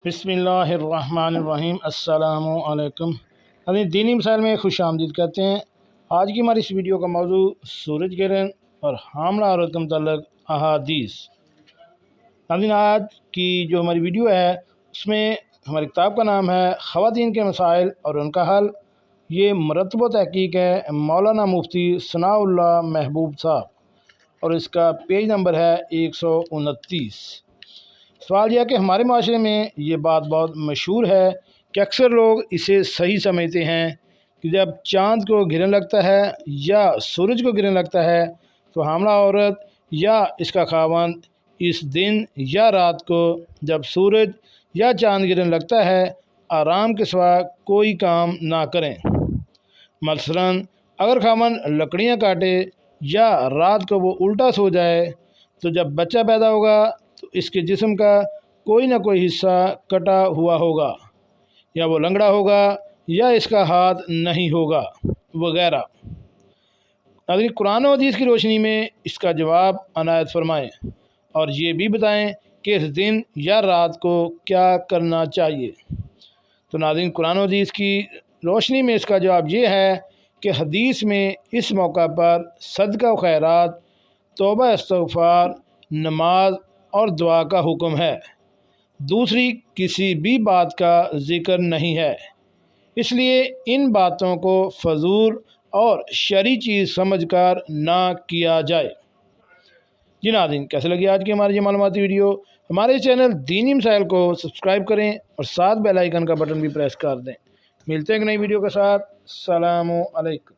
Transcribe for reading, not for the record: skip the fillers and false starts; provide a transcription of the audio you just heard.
بسم اللہ الرحمن الرحیم۔ السلام علیکم۔ ابھی دینی مسائل میں خوش آمدید کہتے ہیں۔ آج کی ہماری اس ویڈیو کا موضوع سورج گرہن اور حاملہ عورت کے متعلق احادیث۔ ناظرین، آج کی جو ہماری ویڈیو ہے اس میں ہماری کتاب کا نام ہے خواتین کے مسائل اور ان کا حل۔ یہ مرتبہ تحقیق ہے مولانا مفتی ثناء اللہ محبوب صاحب اور اس کا پیج نمبر ہے 129۔ سوال یہ ہے کہ ہمارے معاشرے میں یہ بات بہت مشہور ہے کہ اکثر لوگ اسے صحیح سمجھتے ہیں کہ جب چاند کو گرہن لگتا ہے یا سورج کو گرہن لگتا ہے تو حاملہ عورت یا اس کا خاوند اس دن یا رات کو جب سورج یا چاند گرہن لگتا ہے آرام کے سوا کوئی کام نہ کریں۔ مثلاً اگر خاوند لکڑیاں کاٹے یا رات کو وہ الٹا سو جائے تو جب بچہ پیدا ہوگا تو اس کے جسم کا کوئی نہ کوئی حصہ کٹا ہوا ہوگا، یا وہ لنگڑا ہوگا یا اس کا ہاتھ نہیں ہوگا وغیرہ۔ ناظرین، قرآن و حدیث کی روشنی میں اس کا جواب عنایت فرمائیں اور یہ بھی بتائیں کہ اس دن یا رات کو کیا کرنا چاہیے۔ تو ناظرین، قرآن و حدیث کی روشنی میں اس کا جواب یہ ہے کہ حدیث میں اس موقع پر صدقہ و خیرات، توبہ استغفار، نماز اور دعا کا حکم ہے، دوسری کسی بھی بات کا ذکر نہیں ہے۔ اس لیے ان باتوں کو فضول اور شرعی چیز سمجھ کر نہ کیا جائے۔ جی ناظرین، کیسے لگی آج کی ہماری یہ معلوماتی ویڈیو؟ ہمارے چینل دینی مسائل کو سبسکرائب کریں اور ساتھ بیل آئیکن کا بٹن بھی پریس کر دیں۔ ملتے ہیں ایک نئی ویڈیو کے ساتھ۔ السلام علیکم۔